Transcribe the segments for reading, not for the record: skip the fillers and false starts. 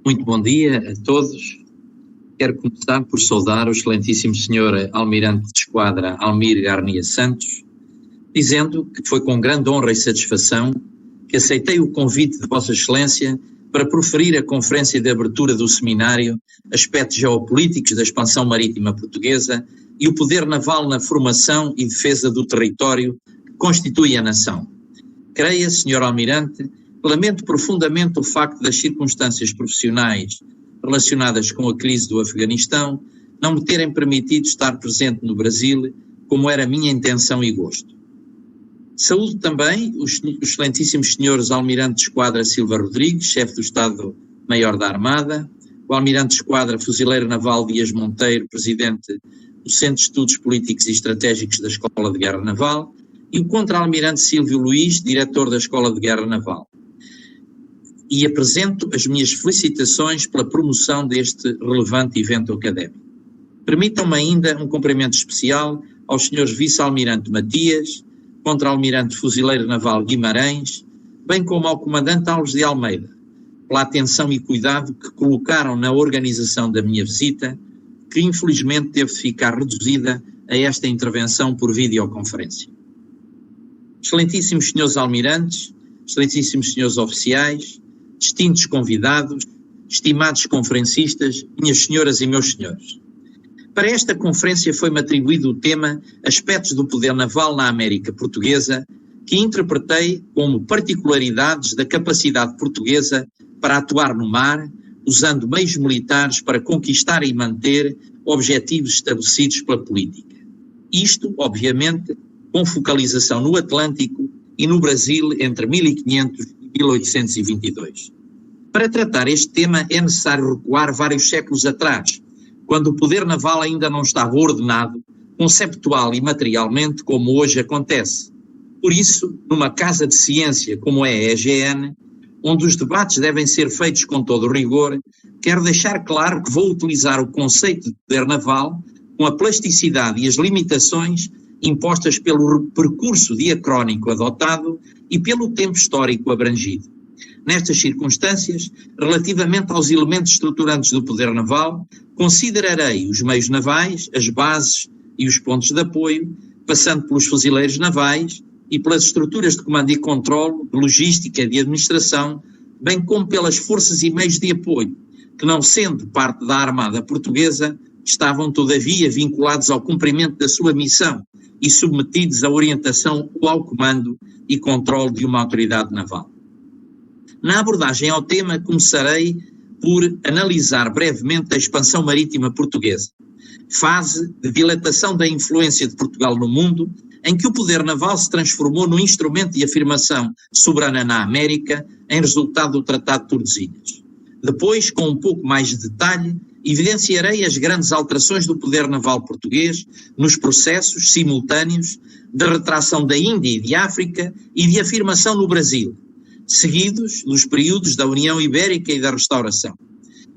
Muito bom dia a todos. Quero começar por saudar o excelentíssimo senhor Almirante de Esquadra Almir Garnia Santos, dizendo que foi com grande honra e satisfação que aceitei o convite de Vossa Excelência para proferir a conferência de abertura do seminário Aspectos Geopolíticos da Expansão Marítima Portuguesa e o Poder Naval na Formação e Defesa do Território que constitui a nação. Creia, senhor Almirante, lamento profundamente o facto das circunstâncias profissionais relacionadas com a crise do Afeganistão não me terem permitido estar presente no Brasil, como era a minha intenção e gosto. Saúdo também os excelentíssimos senhores Almirante de Esquadra Silva Rodrigues, chefe do Estado-Maior da Armada, o Almirante de Esquadra Fuzileiro Naval Dias Monteiro, presidente do Centro de Estudos Políticos e Estratégicos da Escola de Guerra Naval, e o Contra-Almirante Silvio Luís, diretor da Escola de Guerra Naval. E apresento as minhas felicitações pela promoção deste relevante evento académico. Permitam-me ainda um cumprimento especial aos senhores Vice-Almirante Matias, Contra-Almirante Fuzileiro Naval Guimarães, bem como ao Comandante Alves de Almeida, pela atenção e cuidado que colocaram na organização da minha visita, que infelizmente teve de ficar reduzida a esta intervenção por videoconferência. Excelentíssimos senhores almirantes, excelentíssimos senhores oficiais, distintos convidados, estimados conferencistas, minhas senhoras e meus senhores. Para esta conferência foi-me atribuído o tema Aspectos do Poder Naval na América Portuguesa, que interpretei como particularidades da capacidade portuguesa para atuar no mar, usando meios militares para conquistar e manter objetivos estabelecidos pela política. Isto, obviamente, com focalização no Atlântico e no Brasil entre 1500 e 1822. Para tratar este tema é necessário recuar vários séculos atrás, quando o poder naval ainda não estava ordenado, conceptual e materialmente como hoje acontece. Por isso, numa casa de ciência como é a EGN, onde os debates devem ser feitos com todo o rigor, quero deixar claro que vou utilizar o conceito de poder naval com a plasticidade e as limitações impostas pelo percurso diacrónico adotado e pelo tempo histórico abrangido. Nestas circunstâncias, relativamente aos elementos estruturantes do poder naval, considerarei os meios navais, as bases e os pontos de apoio, passando pelos fuzileiros navais e pelas estruturas de comando e controle, de logística e de administração, bem como pelas forças e meios de apoio, que não sendo parte da Armada Portuguesa, estavam todavia vinculados ao cumprimento da sua missão e submetidos à orientação ou ao comando e controle de uma autoridade naval. Na abordagem ao tema, começarei por analisar brevemente a expansão marítima portuguesa, fase de dilatação da influência de Portugal no mundo, em que o poder naval se transformou num instrumento de afirmação soberana na América, em resultado do Tratado de Tordesilhas. Depois, com um pouco mais de detalhe, evidenciarei as grandes alterações do poder naval português nos processos simultâneos de retração da Índia e de África e de afirmação no Brasil, seguidos dos períodos da União Ibérica e da Restauração.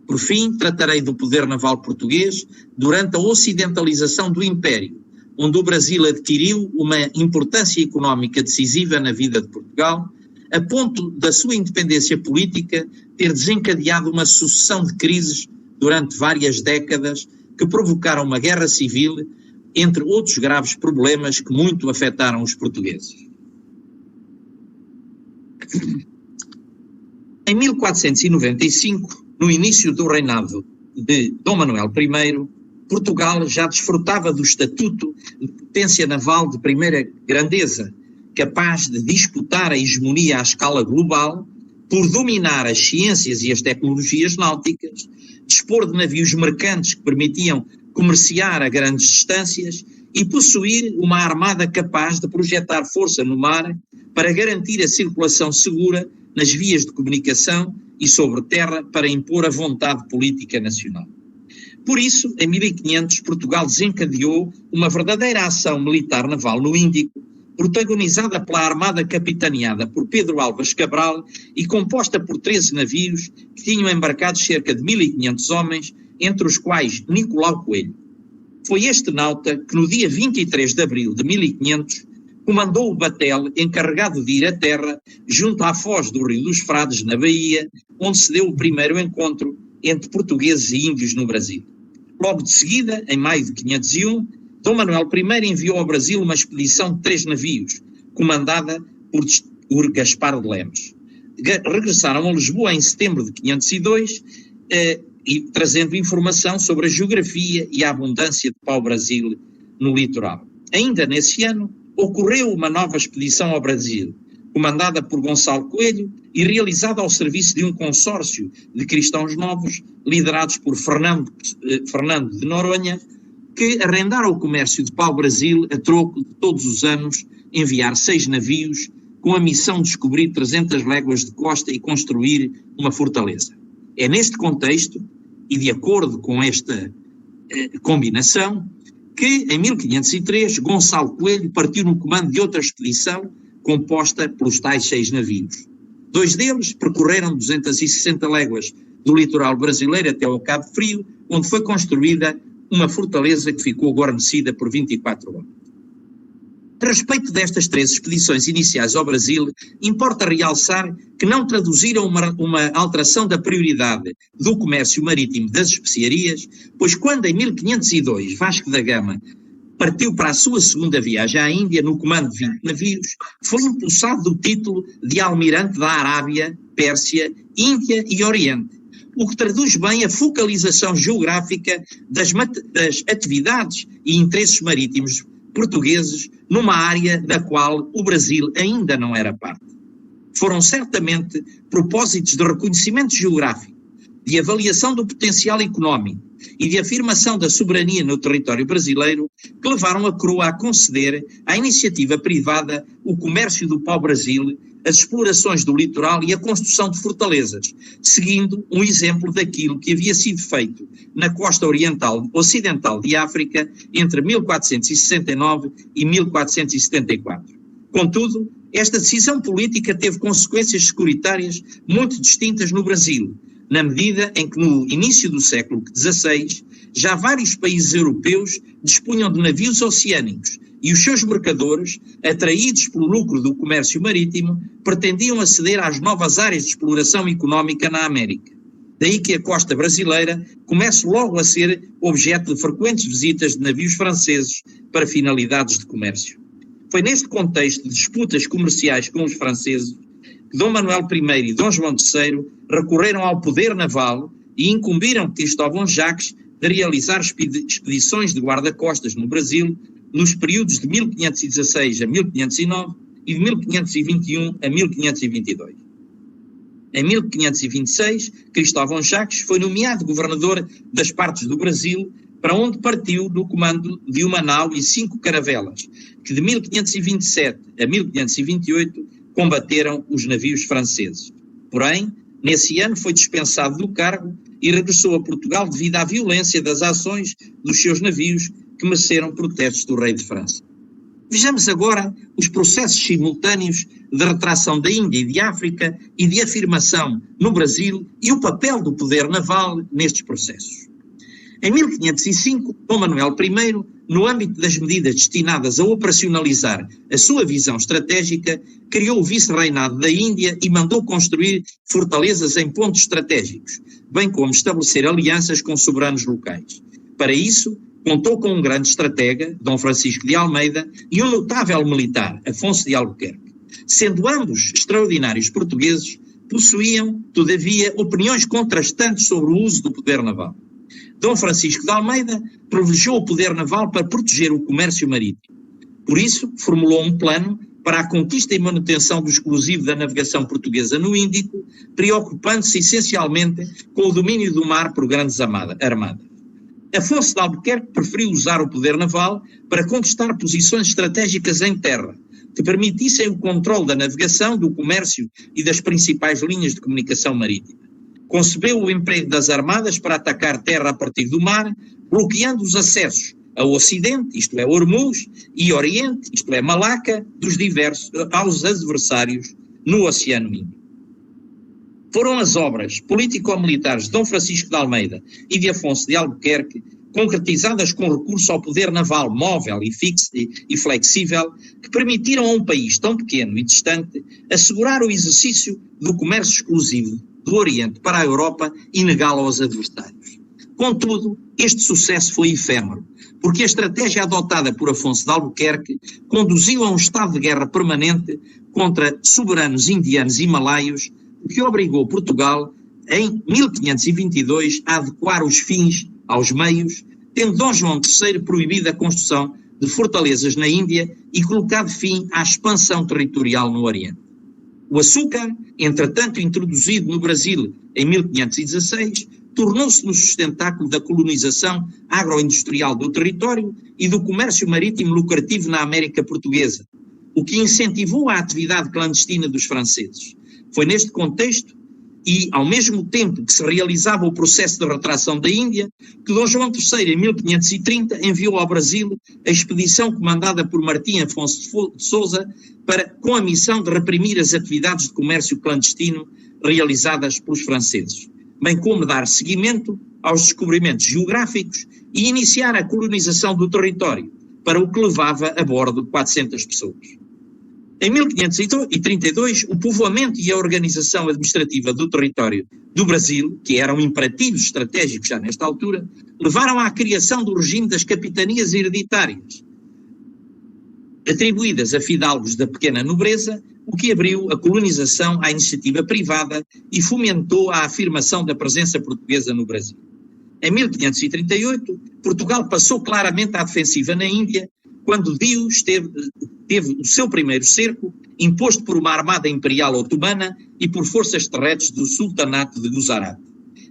Por fim, tratarei do poder naval português durante a ocidentalização do Império, onde o Brasil adquiriu uma importância económica decisiva na vida de Portugal, a ponto da sua independência política ter desencadeado uma sucessão de crises durante várias décadas que provocaram uma guerra civil, entre outros graves problemas que muito afetaram os portugueses. Em 1495, no início do reinado de Dom Manuel I, Portugal já desfrutava do estatuto de potência naval de primeira grandeza, capaz de disputar a hegemonia à escala global, por dominar as ciências e as tecnologias náuticas, dispor de navios mercantes que permitiam comerciar a grandes distâncias e possuir uma armada capaz de projetar força no mar para garantir a circulação segura nas vias de comunicação e sobre terra para impor a vontade política nacional. Por isso, em 1500, Portugal desencadeou uma verdadeira ação militar naval no Índico, protagonizada pela armada capitaneada por Pedro Álvares Cabral e composta por 13 navios que tinham embarcado cerca de 1500 homens, entre os quais Nicolau Coelho. Foi este nauta que no dia 23 de abril de 1500 comandou o batel encarregado de ir à terra junto à foz do Rio dos Frades, na Bahia, onde se deu o primeiro encontro entre portugueses e índios no Brasil. Logo de seguida, em maio de 501, Dom Manuel I enviou ao Brasil uma expedição de 3 navios, comandada por Gaspar de Lemos. Regressaram a Lisboa em setembro de 502, trazendo informação sobre a geografia e a abundância de pau-brasil no litoral. Ainda nesse ano, ocorreu uma nova expedição ao Brasil, comandada por Gonçalo Coelho e realizada ao serviço de um consórcio de cristãos novos, liderados por Fernando de Noronha, que arrendaram o comércio de pau-brasil a troco de todos os anos enviar 6 navios com a missão de descobrir 300 léguas de costa e construir uma fortaleza. É neste contexto, e de acordo com esta combinação, que em 1503 Gonçalo Coelho partiu no comando de outra expedição composta pelos tais 6 navios. 2 deles percorreram 260 léguas do litoral brasileiro até ao Cabo Frio, onde foi construída uma fortaleza que ficou guarnecida por 24 anos. A respeito destas 3 expedições iniciais ao Brasil, importa realçar que não traduziram uma alteração da prioridade do comércio marítimo das especiarias, pois quando em 1502 Vasco da Gama partiu para a sua segunda viagem à Índia no comando de 20 navios, foi impulsado do título de almirante da Arábia, Pérsia, Índia e Oriente, o que traduz bem a focalização geográfica das atividades e interesses marítimos portugueses numa área da qual o Brasil ainda não era parte. Foram certamente propósitos de reconhecimento geográfico, de avaliação do potencial económico e de afirmação da soberania no território brasileiro que levaram a coroa a conceder à iniciativa privada o comércio do pau-brasil, as explorações do litoral e a construção de fortalezas, seguindo um exemplo daquilo que havia sido feito na costa ocidental de África entre 1469 e 1474. Contudo, esta decisão política teve consequências securitárias muito distintas no Brasil, na medida em que no início do século XVI já vários países europeus dispunham de navios oceânicos e os seus mercadores, atraídos pelo lucro do comércio marítimo, pretendiam aceder às novas áreas de exploração económica na América. Daí que a costa brasileira comece logo a ser objeto de frequentes visitas de navios franceses para finalidades de comércio. Foi neste contexto de disputas comerciais com os franceses que Dom Manuel I e Dom João III recorreram ao poder naval e incumbiram Cristóvão Jacques de realizar expedições de guarda-costas no Brasil nos períodos de 1516 a 1509 e de 1521 a 1522. Em 1526, Cristóvão Jacques foi nomeado governador das partes do Brasil, para onde partiu no comando de uma nau e 5 caravelas, que de 1527 a 1528 combateram os navios franceses. Porém, nesse ano foi dispensado do cargo e regressou a Portugal devido à violência das ações dos seus navios que mereceram protestos do rei de França. Vejamos agora os processos simultâneos de retração da Índia e de África e de afirmação no Brasil e o papel do poder naval nestes processos. Em 1505, Dom Manuel I, no âmbito das medidas destinadas a operacionalizar a sua visão estratégica, criou o vice-reinado da Índia e mandou construir fortalezas em pontos estratégicos, bem como estabelecer alianças com soberanos locais. Para isso, contou com um grande estratega, Dom Francisco de Almeida, e um notável militar, Afonso de Albuquerque. Sendo ambos extraordinários portugueses, possuíam, todavia, opiniões contrastantes sobre o uso do poder naval. Dom Francisco de Almeida privilegiou o poder naval para proteger o comércio marítimo. Por isso, formulou um plano para a conquista e manutenção do exclusivo da navegação portuguesa no Índico, preocupando-se essencialmente com o domínio do mar por grandes armadas. Afonso de Albuquerque preferiu usar o poder naval para conquistar posições estratégicas em terra, que permitissem o controle da navegação, do comércio e das principais linhas de comunicação marítima. Concebeu o emprego das armadas para atacar terra a partir do mar, bloqueando os acessos ao Ocidente, isto é, Ormuz, e Oriente, isto é, Malaca, aos adversários no Oceano Índico. Foram as obras político-militares de Dom Francisco de Almeida e de Afonso de Albuquerque, concretizadas com recurso ao poder naval móvel e fixo e flexível, que permitiram a um país tão pequeno e distante assegurar o exercício do comércio exclusivo do Oriente para a Europa e negá-lo aos adversários. Contudo, este sucesso foi efêmero, porque a estratégia adotada por Afonso de Albuquerque conduziu a um estado de guerra permanente contra soberanos indianos e malaios, o que obrigou Portugal, em 1522, a adequar os fins aos meios, tendo Dom João III proibido a construção de fortalezas na Índia e colocado fim à expansão territorial no Oriente. O açúcar, entretanto introduzido no Brasil em 1516, tornou-se no sustentáculo da colonização agroindustrial do território e do comércio marítimo lucrativo na América Portuguesa, o que incentivou a atividade clandestina dos franceses. Foi neste contexto e, ao mesmo tempo que se realizava o processo de retração da Índia, que Dom João III, em 1530, enviou ao Brasil a expedição comandada por Martim Afonso de Sousa com a missão de reprimir as atividades de comércio clandestino realizadas pelos franceses, bem como dar seguimento aos descobrimentos geográficos e iniciar a colonização do território, para o que levava a bordo 400 pessoas. Em 1532, o povoamento e a organização administrativa do território do Brasil, que eram imperativos estratégicos já nesta altura, levaram à criação do regime das capitanias hereditárias, atribuídas a fidalgos da pequena nobreza, o que abriu a colonização à iniciativa privada e fomentou a afirmação da presença portuguesa no Brasil. Em 1538, Portugal passou claramente à defensiva na Índia, quando Dios teve o seu primeiro cerco, imposto por uma armada imperial otomana e por forças terrestres do sultanato de Guzarat.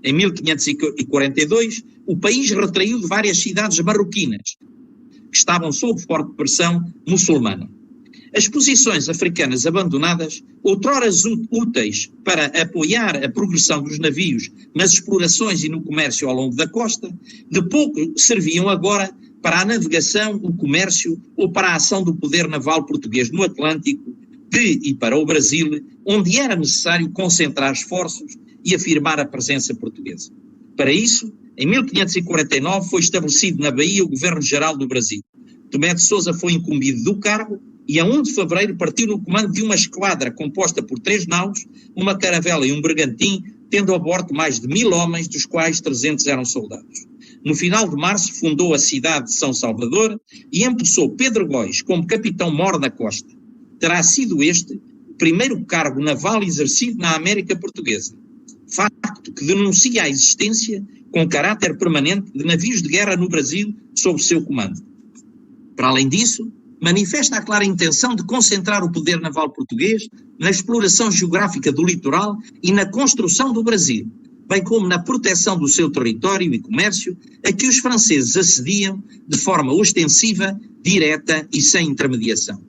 Em 1542, o país retraiu de várias cidades marroquinas, que estavam sob forte pressão muçulmana. As posições africanas abandonadas, outrora úteis para apoiar a progressão dos navios nas explorações e no comércio ao longo da costa, de pouco serviam agora para a navegação, o comércio ou para a ação do poder naval português no Atlântico e para o Brasil, onde era necessário concentrar esforços e afirmar a presença portuguesa. Para isso, em 1549 foi estabelecido na Bahia o Governo-Geral do Brasil. Tomé de Sousa foi incumbido do cargo e a 1 de fevereiro partiu no comando de uma esquadra composta por 3 naus, uma caravela e um bergantim, tendo a bordo mais de 1000 homens, dos quais 300 eram soldados. No final de março fundou a cidade de São Salvador e empossou Pedro Góis como capitão-mor da costa. Terá sido este o primeiro cargo naval exercido na América Portuguesa, facto que denuncia a existência, com caráter permanente, de navios de guerra no Brasil sob seu comando. Para além disso, manifesta a clara intenção de concentrar o poder naval português na exploração geográfica do litoral e na construção do Brasil, bem como na proteção do seu território e comércio, a que os franceses acediam de forma ostensiva, direta e sem intermediação.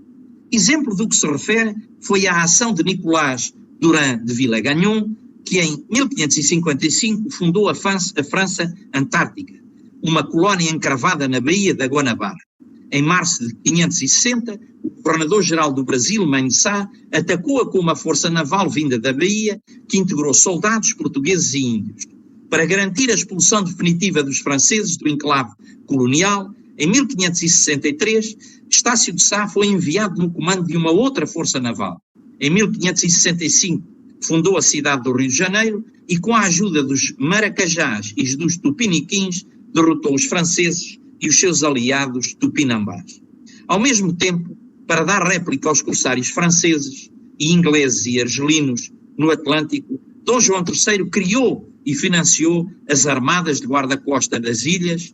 Exemplo do que se refere foi a ação de Nicolas Durand de Villegagnon, que em 1555 fundou a França Antártica, uma colónia encravada na Baía da Guanabara. Em março de 560, o governador-geral do Brasil, Manessá, atacou-a com uma força naval vinda da Bahia, que integrou soldados portugueses e índios. Para garantir a expulsão definitiva dos franceses do enclave colonial, em 1563, Estácio de Sá foi enviado no comando de uma outra força naval. Em 1565, fundou a cidade do Rio de Janeiro e, com a ajuda dos maracajás e dos tupiniquins, derrotou os franceses e os seus aliados tupinambás. Ao mesmo tempo, para dar réplica aos corsários franceses e ingleses e argelinos no Atlântico, Dom João III criou e financiou as armadas de guarda-costa das ilhas,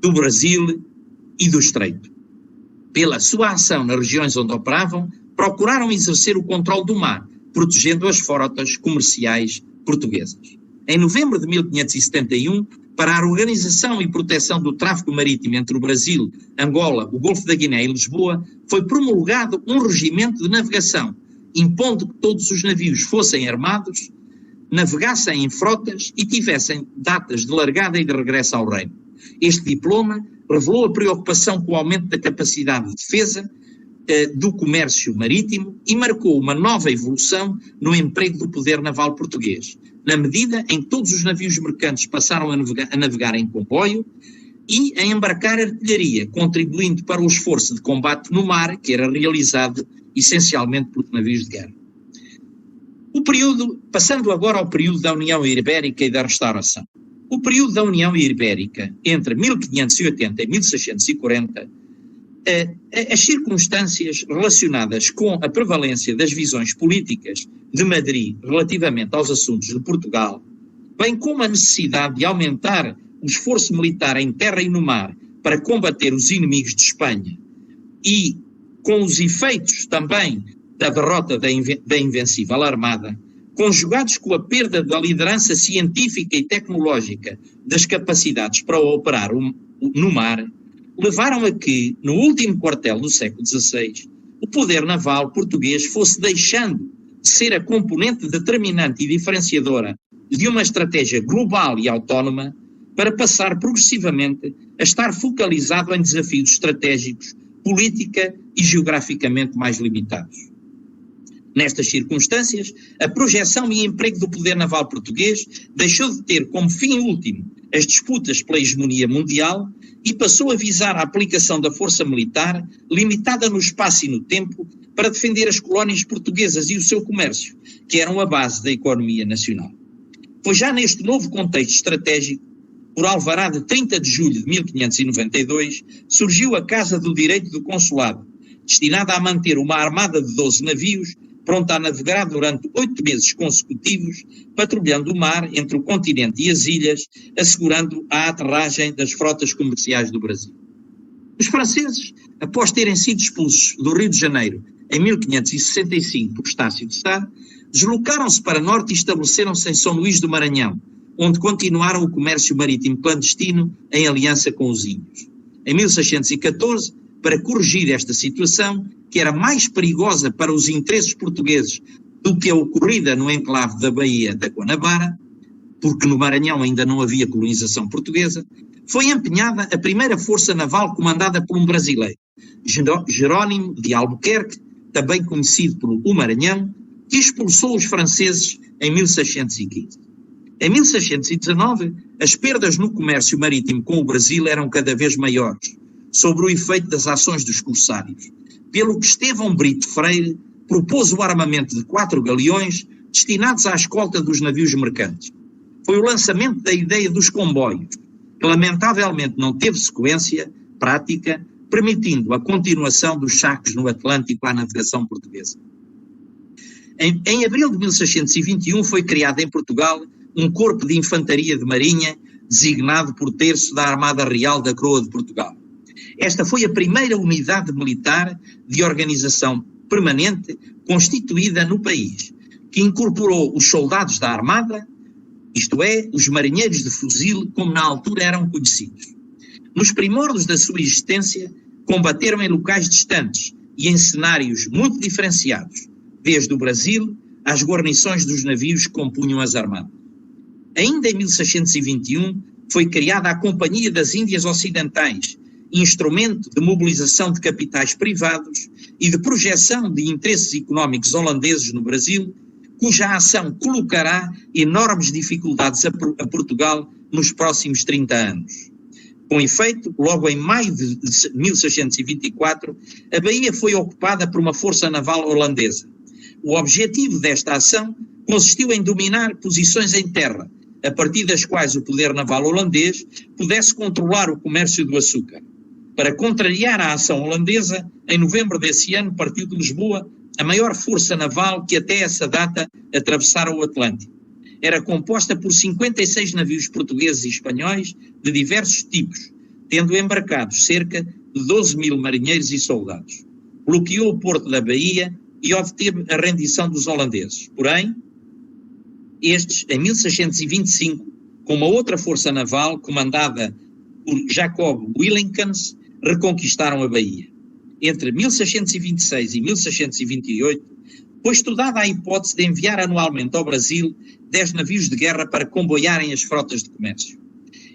do Brasil e do Estreito. Pela sua ação nas regiões onde operavam, procuraram exercer o controle do mar, protegendo as frotas comerciais portuguesas. Em novembro de 1571, para a organização e proteção do tráfego marítimo entre o Brasil, Angola, o Golfo da Guiné e Lisboa, foi promulgado um regimento de navegação, impondo que todos os navios fossem armados, navegassem em frotas e tivessem datas de largada e de regresso ao reino. Este diploma revelou a preocupação com o aumento da capacidade de defesa do comércio marítimo e marcou uma nova evolução no emprego do poder naval português, na medida em que todos os navios mercantes passaram a navegar em comboio e a embarcar artilharia, contribuindo para o esforço de combate no mar, que era realizado essencialmente por navios de guerra. Passando agora ao período da União Ibérica e da Restauração. O período da União Ibérica, entre 1580 e 1640, as circunstâncias relacionadas com a prevalência das visões políticas de Madrid relativamente aos assuntos de Portugal, bem como a necessidade de aumentar o esforço militar em terra e no mar para combater os inimigos de Espanha e com os efeitos também da derrota da Invencível Armada, conjugados com a perda da liderança científica e tecnológica das capacidades para operar no mar, levaram a que, no último quartel do século XVI, o poder naval português fosse deixando de ser a componente determinante e diferenciadora de uma estratégia global e autónoma para passar progressivamente a estar focalizado em desafios estratégicos, política e geograficamente mais limitados. Nestas circunstâncias, a projeção e emprego do poder naval português deixou de ter como fim último as disputas pela hegemonia mundial e passou a visar a aplicação da força militar, limitada no espaço e no tempo, para defender as colónias portuguesas e o seu comércio, que eram a base da economia nacional. Foi já neste novo contexto estratégico, por alvará de 30 de julho de 1592, surgiu a Casa do Direito do Consulado, destinada a manter uma armada de 12 navios, pronta a navegar durante 8 meses consecutivos, patrulhando o mar entre o continente e as ilhas, assegurando a aterragem das frotas comerciais do Brasil. Os franceses, após terem sido expulsos do Rio de Janeiro em 1565 por Estácio de Sá, deslocaram-se para norte e estabeleceram-se em São Luís do Maranhão, onde continuaram o comércio marítimo clandestino em aliança com os índios. Em 1614, para corrigir esta situação, que era mais perigosa para os interesses portugueses do que a ocorrida no enclave da Baía da Guanabara, porque no Maranhão ainda não havia colonização portuguesa, foi empenhada a primeira força naval comandada por um brasileiro, Jerónimo de Albuquerque, também conhecido por O Maranhão, que expulsou os franceses em 1615. Em 1619, as perdas no comércio marítimo com o Brasil eram cada vez maiores, sobre o efeito das ações dos corsários, pelo que Estevão Brito Freire propôs o armamento de 4 galeões destinados à escolta dos navios mercantes. Foi o lançamento da ideia dos comboios, que lamentavelmente não teve sequência prática, permitindo a continuação dos saques no Atlântico à navegação portuguesa. Em abril de 1621 foi criado em Portugal um corpo de infantaria de marinha designado por terço da Armada Real da Coroa de Portugal. Esta foi a primeira unidade militar de organização permanente constituída no país, que incorporou os soldados da Armada, isto é, os marinheiros de fuzil, como na altura eram conhecidos. Nos primórdios da sua existência, combateram em locais distantes e em cenários muito diferenciados, desde o Brasil às guarnições dos navios que compunham as armadas. Ainda em 1621 foi criada a Companhia das Índias Ocidentais, instrumento de mobilização de capitais privados e de projeção de interesses económicos holandeses no Brasil, cuja ação colocará enormes dificuldades a Portugal nos próximos 30 anos. Com efeito, logo em maio de 1624, a Bahia foi ocupada por uma força naval holandesa. O objetivo desta ação consistiu em dominar posições em terra, a partir das quais o poder naval holandês pudesse controlar o comércio do açúcar. Para contrariar a ação holandesa, em novembro desse ano partiu de Lisboa a maior força naval que até essa data atravessara o Atlântico. Era composta por 56 navios portugueses e espanhóis de diversos tipos, tendo embarcados cerca de 12 mil marinheiros e soldados. Bloqueou o porto da Bahia e obteve a rendição dos holandeses. Porém, estes, em 1625, com uma outra força naval comandada por Jacob Willinkens, reconquistaram a Bahia. Entre 1626 e 1628, foi estudada a hipótese de enviar anualmente ao Brasil 10 navios de guerra para comboiarem as frotas de comércio.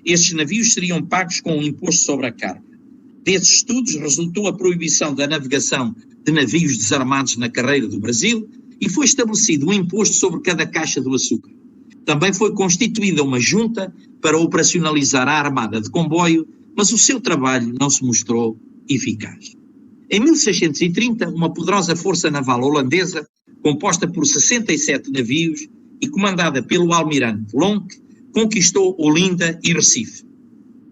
Estes navios seriam pagos com um imposto sobre a carga. Desses estudos resultou a proibição da navegação de navios desarmados na carreira do Brasil e foi estabelecido um imposto sobre cada caixa do açúcar. Também foi constituída uma junta para operacionalizar a armada de comboio, mas o seu trabalho não se mostrou eficaz. Em 1630, uma poderosa força naval holandesa, composta por 67 navios e comandada pelo almirante Lonck, conquistou Olinda e Recife.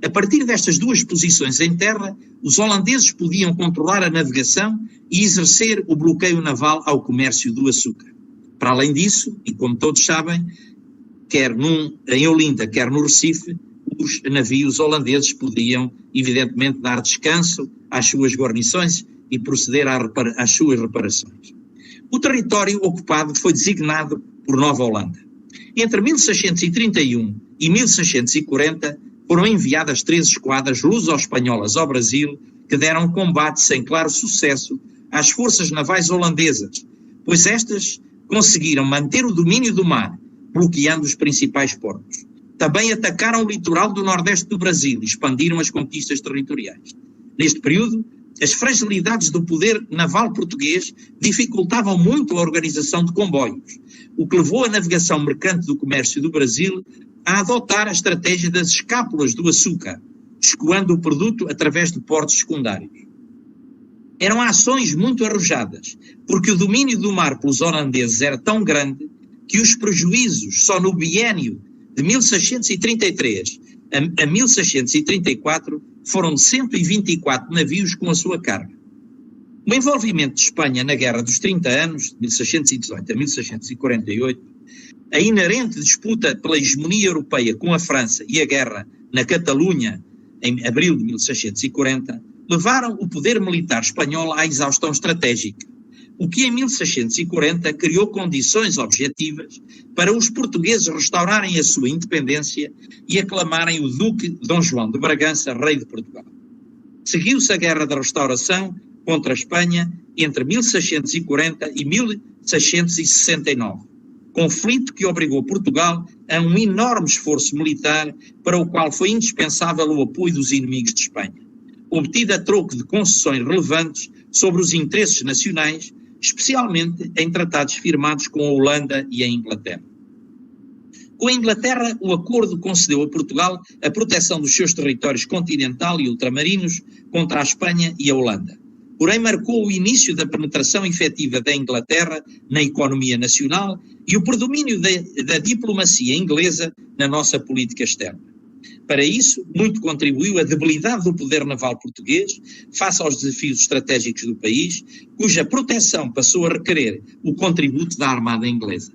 A partir destas duas posições em terra, os holandeses podiam controlar a navegação e exercer o bloqueio naval ao comércio do açúcar. Para além disso, e como todos sabem, quer em Olinda, quer no Recife, os navios holandeses podiam, evidentemente, dar descanso às suas guarnições e proceder às suas reparações. O território ocupado foi designado por Nova Holanda. Entre 1631 e 1640 foram enviadas 13 esquadras luso-espanholas ao Brasil que deram combate sem claro sucesso às forças navais holandesas, pois estas conseguiram manter o domínio do mar, bloqueando os principais portos. Também atacaram o litoral do nordeste do Brasil e expandiram as conquistas territoriais. Neste período, as fragilidades do poder naval português dificultavam muito a organização de comboios, o que levou a navegação mercante do comércio do Brasil a adotar a estratégia das escápulas do açúcar, escoando o produto através de portos secundários. Eram ações muito arrojadas, porque o domínio do mar pelos holandeses era tão grande que os prejuízos só no biênio de 1633 a 1634 foram de 124 navios com a sua carga. O envolvimento de Espanha na Guerra dos 30 Anos, de 1618 a 1648, a inerente disputa pela hegemonia europeia com a França e a guerra na Catalunha, em abril de 1640, levaram o poder militar espanhol à exaustão estratégica, o que em 1640 criou condições objetivas para os portugueses restaurarem a sua independência e aclamarem o Duque Dom João de Bragança, rei de Portugal. Seguiu-se a Guerra da Restauração contra a Espanha entre 1640 e 1669, conflito que obrigou Portugal a um enorme esforço militar para o qual foi indispensável o apoio dos inimigos de Espanha, obtido a troco de concessões relevantes sobre os interesses nacionais, especialmente em tratados firmados com a Holanda e a Inglaterra. Com a Inglaterra, o acordo concedeu a Portugal a proteção dos seus territórios continental e ultramarinos contra a Espanha e a Holanda. Porém, marcou o início da penetração efetiva da Inglaterra na economia nacional e o predomínio da diplomacia inglesa na nossa política externa. Para isso, muito contribuiu a debilidade do poder naval português face aos desafios estratégicos do país, cuja proteção passou a requerer o contributo da Armada Inglesa.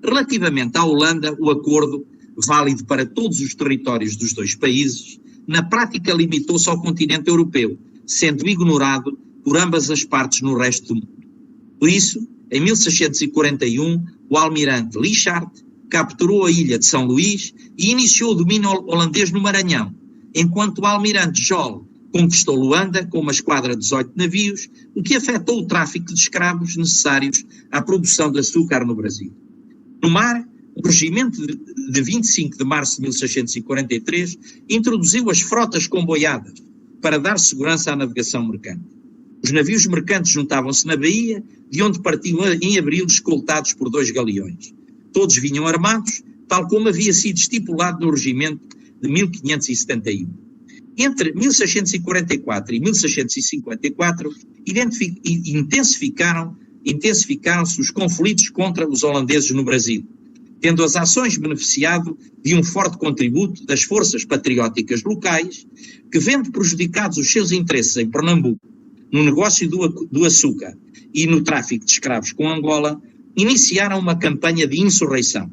Relativamente à Holanda, o acordo, válido para todos os territórios dos dois países, na prática limitou-se ao continente europeu, sendo ignorado por ambas as partes no resto do mundo. Por isso, em 1641, o almirante Lichard capturou a ilha de São Luís e iniciou o domínio holandês no Maranhão, enquanto o almirante Jol conquistou Luanda com uma esquadra de 18 navios, o que afetou o tráfico de escravos necessários à produção de açúcar no Brasil. No mar, o regimento de 25 de março de 1643 introduziu as frotas comboiadas para dar segurança à navegação mercante. Os navios mercantes juntavam-se na baía, de onde partiam em abril escoltados por 2 galeões. Todos vinham armados, tal como havia sido estipulado no regimento de 1571. Entre 1644 e 1654, intensificaram-se os conflitos contra os holandeses no Brasil, tendo as ações beneficiado de um forte contributo das forças patrióticas locais, que, vendo prejudicados os seus interesses em Pernambuco, no negócio do açúcar e no tráfico de escravos com Angola, iniciaram uma campanha de insurreição.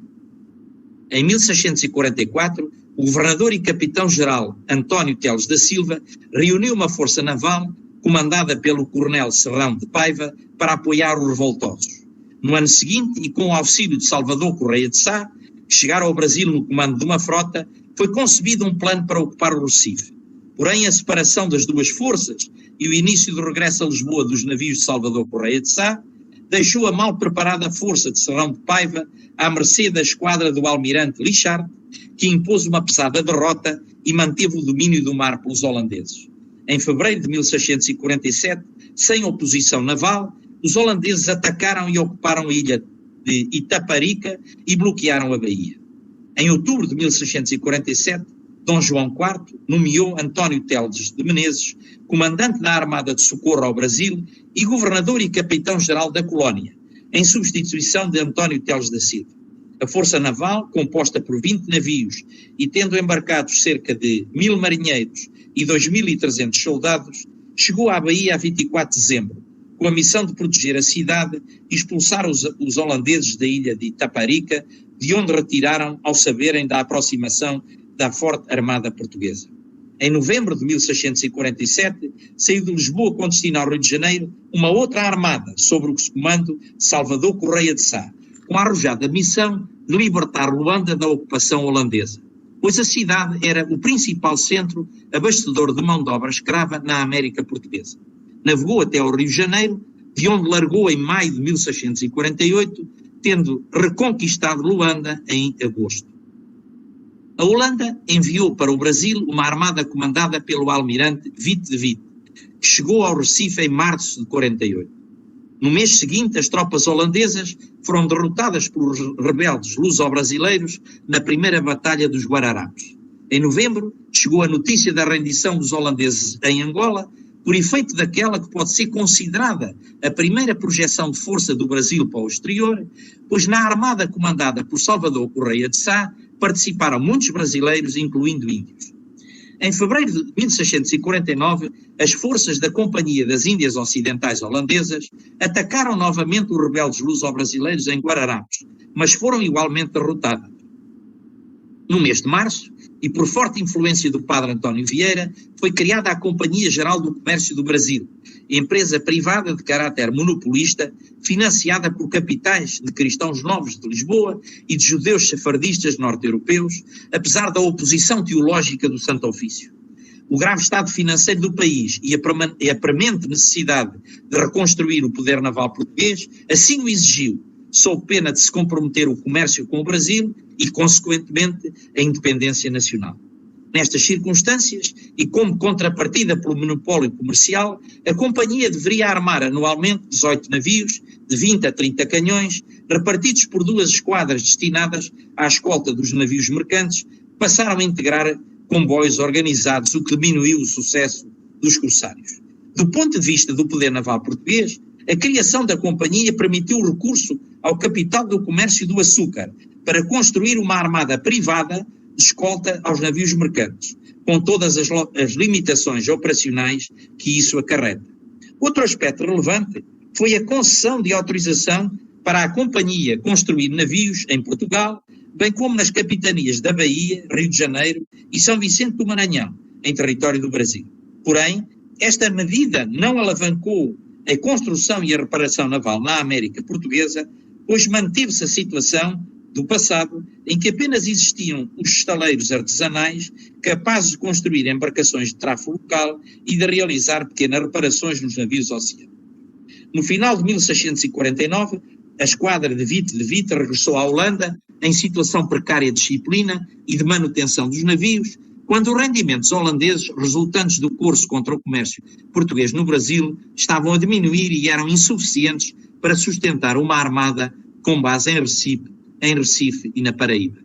Em 1644, o governador e capitão-geral António Teles da Silva reuniu uma força naval comandada pelo coronel Serrão de Paiva para apoiar os revoltosos. No ano seguinte, e com o auxílio de Salvador Correia de Sá, que chegaram ao Brasil no comando de uma frota, foi concebido um plano para ocupar o Recife. Porém, a separação das duas forças e o início do regresso a Lisboa dos navios de Salvador Correia de Sá deixou a mal preparada força de Serrão de Paiva à mercê da esquadra do almirante Lichard, que impôs uma pesada derrota e manteve o domínio do mar pelos holandeses. Em fevereiro de 1647, sem oposição naval, os holandeses atacaram e ocuparam a ilha de Itaparica e bloquearam a baía. Em outubro de 1647, Dom João IV nomeou António Teles de Menezes comandante da Armada de Socorro ao Brasil e governador e capitão-geral da colónia, em substituição de António Teles da Silva. A Força Naval, composta por 20 navios e tendo embarcados cerca de 1000 marinheiros e 2.300 soldados, chegou à Bahia a 24 de dezembro, com a missão de proteger a cidade e expulsar os holandeses da ilha de Itaparica, de onde retiraram ao saberem da aproximação da forte armada portuguesa. Em novembro de 1647, saiu de Lisboa com destino ao Rio de Janeiro uma outra armada, sob o comando de Salvador Correia de Sá, com a arrojada missão de libertar Luanda da ocupação holandesa, pois a cidade era o principal centro abastecedor de mão de obra escrava na América Portuguesa. Navegou até ao Rio de Janeiro, de onde largou em maio de 1648, tendo reconquistado Luanda em agosto. A Holanda enviou para o Brasil uma armada comandada pelo almirante Witte de With, que chegou ao Recife em março de 48. No mês seguinte, as tropas holandesas foram derrotadas pelos rebeldes luso-brasileiros na primeira Batalha dos Guararapes. Em novembro, chegou a notícia da rendição dos holandeses em Angola, por efeito daquela que pode ser considerada a primeira projeção de força do Brasil para o exterior, pois na armada comandada por Salvador Correia de Sá participaram muitos brasileiros, incluindo índios. Em fevereiro de 1649, as forças da Companhia das Índias Ocidentais Holandesas atacaram novamente os rebeldes luso-brasileiros em Guararapes, mas foram igualmente derrotadas. No mês de março, e por forte influência do padre António Vieira, foi criada a Companhia Geral do Comércio do Brasil, empresa privada de caráter monopolista, financiada por capitais de cristãos novos de Lisboa e de judeus sefardistas norte-europeus, apesar da oposição teológica do Santo Ofício. O grave estado financeiro do país e a premente necessidade de reconstruir o poder naval português assim o exigiu, sob pena de se comprometer o comércio com o Brasil e, consequentemente, a independência nacional. Nestas circunstâncias, e como contrapartida pelo monopólio comercial, a companhia deveria armar anualmente 18 navios, de 20 a 30 canhões, repartidos por 2 esquadras destinadas à escolta dos navios mercantes, que passaram a integrar comboios organizados, o que diminuiu o sucesso dos corsários. Do ponto de vista do poder naval português, a criação da companhia permitiu o recurso ao capital do comércio do açúcar para construir uma armada privada de escolta aos navios mercantes, com todas as limitações operacionais que isso acarreta. Outro aspecto relevante foi a concessão de autorização para a companhia construir navios em Portugal, bem como nas capitanias da Bahia, Rio de Janeiro e São Vicente do Maranhão, em território do Brasil. Porém, esta medida não alavancou a construção e a reparação naval na América Portuguesa, pois manteve-se a situação do passado em que apenas existiam os estaleiros artesanais capazes de construir embarcações de tráfego local e de realizar pequenas reparações nos navios oceânicos. No final de 1649, a esquadra de Witte de With regressou à Holanda em situação precária de disciplina e de manutenção dos navios, quando os rendimentos holandeses resultantes do curso contra o comércio português no Brasil estavam a diminuir e eram insuficientes para sustentar uma armada com base em Recife e na Paraíba.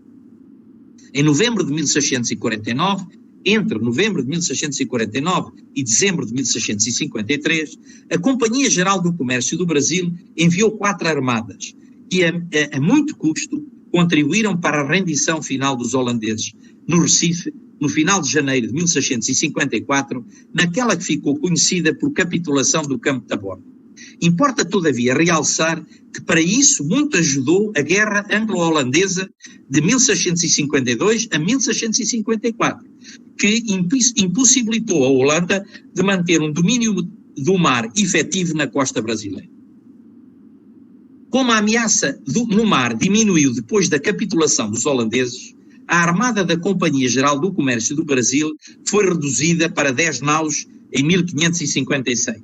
Em novembro de 1649, entre novembro de 1649 e dezembro de 1653, a Companhia Geral do Comércio do Brasil enviou 4 armadas, que a muito custo contribuíram para a rendição final dos holandeses no Recife, no final de janeiro de 1654, naquela que ficou conhecida por capitulação do Campo da Borda. Importa, todavia, realçar que para isso muito ajudou a Guerra Anglo-Holandesa de 1652 a 1654, que impossibilitou a Holanda de manter um domínio do mar efetivo na costa brasileira. Como a ameaça no mar diminuiu depois da capitulação dos holandeses, a armada da Companhia Geral do Comércio do Brasil foi reduzida para 10 naus em 1556.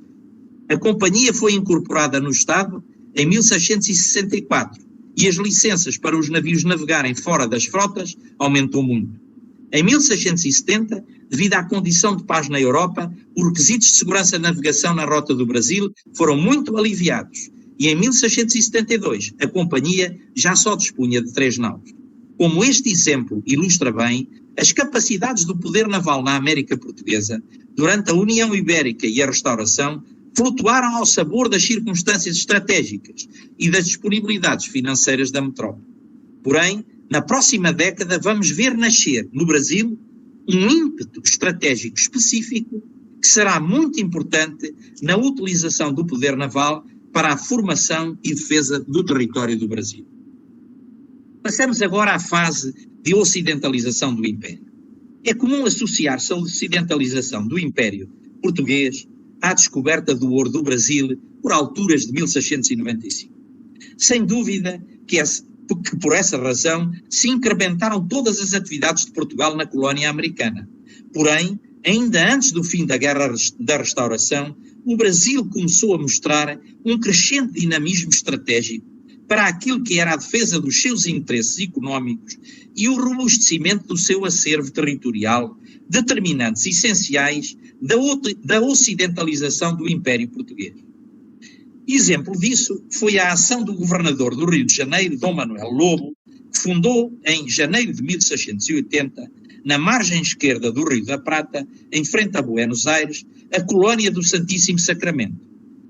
A companhia foi incorporada no Estado em 1664 e as licenças para os navios navegarem fora das frotas aumentou muito. Em 1670, devido à condição de paz na Europa, os requisitos de segurança de navegação na rota do Brasil foram muito aliviados e em 1672 a companhia já só dispunha de 3 naus. Como este exemplo ilustra bem, As capacidades do poder naval na América Portuguesa, durante a União Ibérica e a Restauração, flutuaram ao sabor das circunstâncias estratégicas e das disponibilidades financeiras da metrópole. Porém, na próxima década vamos ver nascer, no Brasil, um ímpeto estratégico específico que será muito importante na utilização do poder naval para a formação e defesa do território do Brasil. Passamos agora à fase de ocidentalização do Império. É comum associar-se a ocidentalização do Império português à descoberta do ouro do Brasil por alturas de 1695. Sem dúvida que por essa razão se incrementaram todas as atividades de Portugal na colónia americana. Porém, ainda antes do fim da Guerra da Restauração, o Brasil começou a mostrar um crescente dinamismo estratégico para aquilo que era a defesa dos seus interesses económicos e o robustecimento do seu acervo territorial, determinantes essenciais da ocidentalização do Império Português. Exemplo disso foi a ação do governador do Rio de Janeiro, Dom Manuel Lobo, que fundou em janeiro de 1680, na margem esquerda do Rio da Prata, em frente a Buenos Aires, a colónia do Santíssimo Sacramento.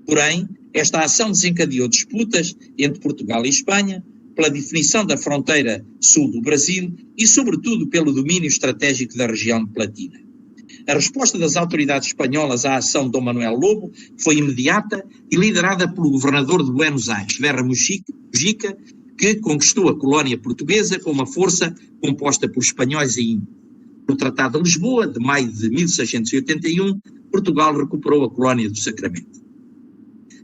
Porém, esta ação desencadeou disputas entre Portugal e Espanha, pela definição da fronteira sul do Brasil e, sobretudo, pelo domínio estratégico da região de Platina. A resposta das autoridades espanholas à ação de Dom Manuel Lobo foi imediata e liderada pelo governador de Buenos Aires, Verra Mujica, que conquistou a colónia portuguesa com uma força composta por espanhóis e índios. No Tratado de Lisboa, de maio de 1681, Portugal recuperou a colónia do Sacramento.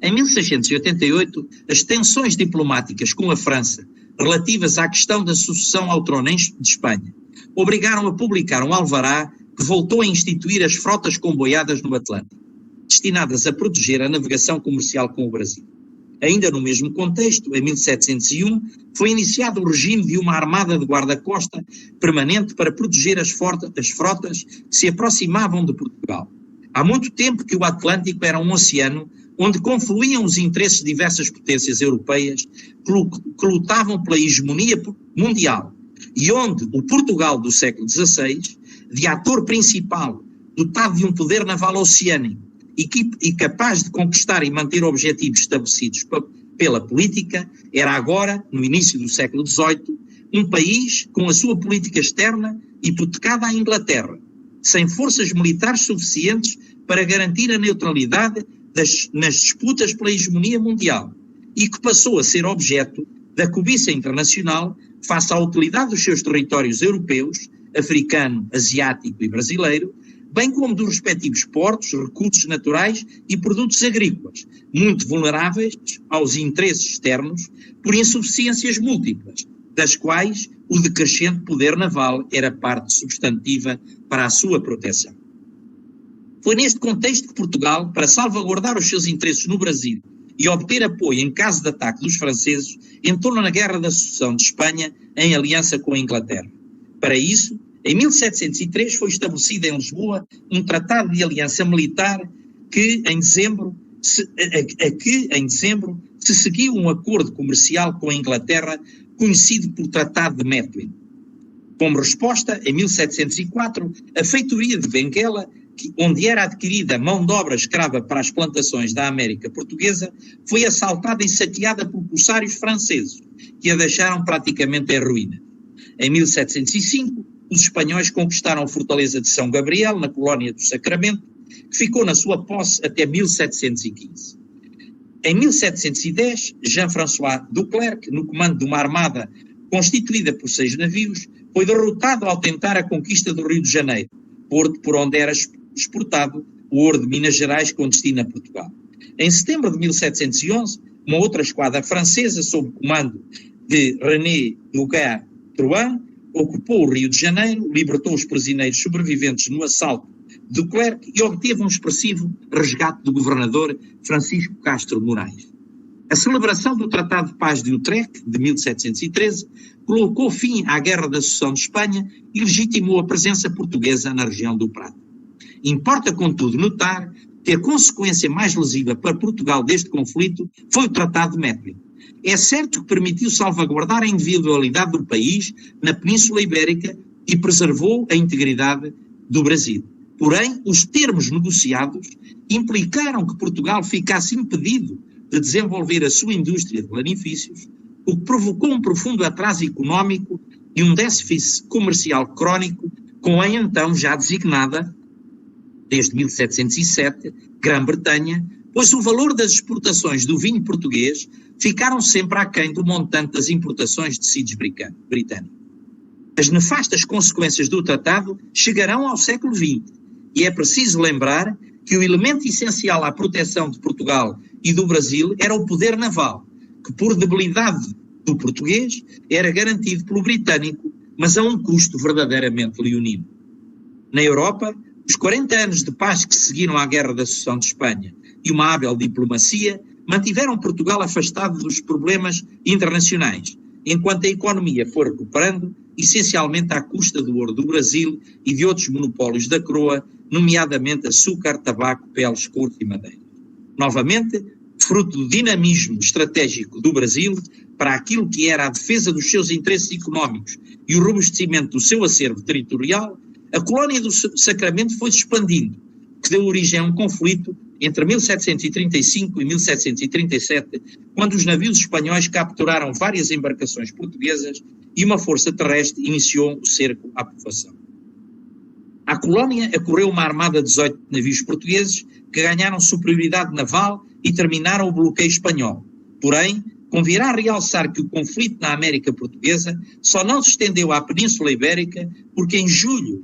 Em 1688, as tensões diplomáticas com a França, relativas à questão da sucessão ao trono de Espanha, obrigaram a publicar um alvará que voltou a instituir as frotas comboiadas no Atlântico, destinadas a proteger a navegação comercial com o Brasil. Ainda no mesmo contexto, em 1701, foi iniciado o regime de uma armada de guarda-costa permanente para proteger as frotas que se aproximavam de Portugal. Há muito tempo que o Atlântico era um oceano onde confluíam os interesses de diversas potências europeias que lutavam pela hegemonia mundial e onde o Portugal do século XVI, de ator principal, dotado de um poder naval oceânico e capaz de conquistar e manter objetivos estabelecidos pela política, era agora, no início do século XVIII, um país com a sua política externa hipotecada à Inglaterra, sem forças militares suficientes para garantir a neutralidade nas disputas pela hegemonia mundial e que passou a ser objeto da cobiça internacional face à utilidade dos seus territórios europeus, africano, asiático e brasileiro, bem como dos respectivos portos, recursos naturais e produtos agrícolas, muito vulneráveis aos interesses externos por insuficiências múltiplas, das quais o decrescente poder naval era parte substantiva para a sua proteção. Foi neste contexto que Portugal, para salvaguardar os seus interesses no Brasil e obter apoio em caso de ataque dos franceses, entrou na Guerra da Sucessão de Espanha em aliança com a Inglaterra. Para isso, em 1703 foi estabelecido em Lisboa um tratado de aliança militar que em dezembro se seguiu um acordo comercial com a Inglaterra conhecido por Tratado de Methuen. Como resposta, em 1704, a feitoria de Benguela, onde era adquirida mão de obra escrava para as plantações da América Portuguesa, foi assaltada e saqueada por corsários franceses, que a deixaram praticamente em ruína. Em 1705, os espanhóis conquistaram a fortaleza de São Gabriel, na colónia do Sacramento, que ficou na sua posse até 1715. Em 1710, Jean-François Duclerc, no comando de uma armada constituída por 6 navios, foi derrotado ao tentar a conquista do Rio de Janeiro, porto por onde era exportado o ouro de Minas Gerais com destino a Portugal. Em setembro de 1711, uma outra esquadra francesa, sob o comando de René Noguet-Drouin, ocupou o Rio de Janeiro, libertou os prisioneiros sobreviventes no assalto de Duclerc e obteve um expressivo resgate do governador Francisco Castro Moraes. A celebração do Tratado de Paz de Utrecht, de 1713, colocou fim à Guerra da Sucessão de Espanha e legitimou a presença portuguesa na região do Prata. Importa, contudo, notar que a consequência mais lesiva para Portugal deste conflito foi o Tratado de Methuen. É certo que permitiu salvaguardar a individualidade do país na Península Ibérica e preservou a integridade do Brasil. Porém, os termos negociados implicaram que Portugal ficasse impedido de desenvolver a sua indústria de lanifícios, o que provocou um profundo atraso económico e um déficit comercial crónico com a então já designada, desde 1707, Grã-Bretanha, pois o valor das exportações do vinho português ficaram sempre aquém do montante das importações de tecidos britânicos. As nefastas consequências do tratado chegarão ao século XX, e é preciso lembrar que o elemento essencial à proteção de Portugal e do Brasil era o poder naval, que por debilidade do português era garantido pelo britânico, mas a um custo verdadeiramente leonino. Na Europa, os 40 anos de paz que seguiram à Guerra da Sucessão de Espanha e uma hábil diplomacia mantiveram Portugal afastado dos problemas internacionais, enquanto a economia foi recuperando, essencialmente à custa do ouro do Brasil e de outros monopólios da coroa, nomeadamente açúcar, tabaco, peles, couro e madeira. Novamente, fruto do dinamismo estratégico do Brasil para aquilo que era a defesa dos seus interesses económicos e o robustecimento do seu acervo territorial, a colónia do Sacramento foi se expandindo, que deu origem a um conflito entre 1735 e 1737, quando os navios espanhóis capturaram várias embarcações portuguesas e uma força terrestre iniciou o cerco à povoação. À colónia acorreu uma armada de 18 navios portugueses que ganharam superioridade naval e terminaram o bloqueio espanhol. Porém, convirá realçar que o conflito na América Portuguesa só não se estendeu à Península Ibérica porque em junho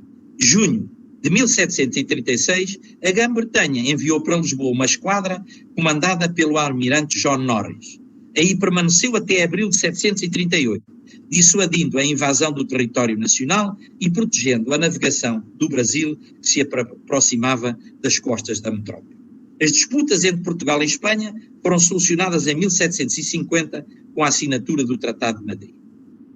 de 1736, a Grã-Bretanha enviou para Lisboa uma esquadra comandada pelo almirante John Norris. Aí permaneceu até abril de 738, dissuadindo a invasão do território nacional e protegendo a navegação do Brasil que se aproximava das costas da metrópole. As disputas entre Portugal e Espanha foram solucionadas em 1750 com a assinatura do Tratado de Madrid.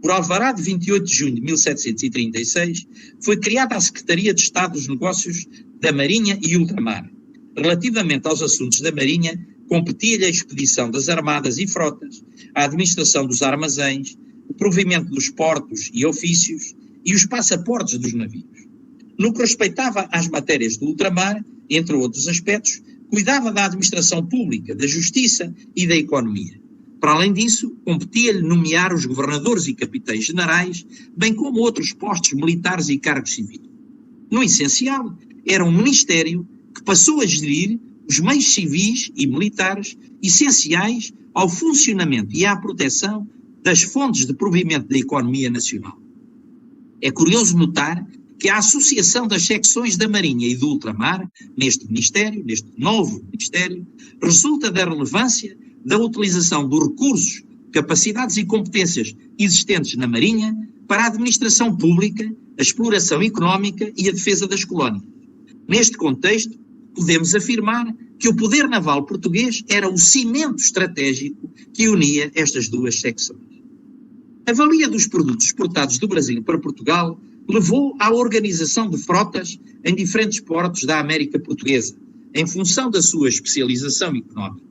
Por alvará de 28 de junho de 1736, foi criada a Secretaria de Estado dos Negócios da Marinha e Ultramar. Relativamente aos assuntos da Marinha, competia-lhe a expedição das armadas e frotas, a administração dos armazéns, o provimento dos portos e ofícios e os passaportes dos navios. No que respeitava às matérias do ultramar, entre outros aspectos, cuidava da administração pública, da justiça e da economia. Para além disso, competia-lhe nomear os governadores e capitães generais, bem como outros postos militares e cargos civis. No essencial, era um ministério que passou a gerir os meios civis e militares essenciais ao funcionamento e à proteção das fontes de provimento da economia nacional. É curioso notar que a associação das secções da Marinha e do Ultramar, neste novo Ministério, resulta da relevância da utilização dos recursos, capacidades e competências existentes na Marinha para a administração pública, a exploração económica e a defesa das colónias. Neste contexto, podemos afirmar que o poder naval português era o cimento estratégico que unia estas duas secções. A valia dos produtos exportados do Brasil para Portugal levou à organização de frotas em diferentes portos da América Portuguesa, em função da sua especialização económica.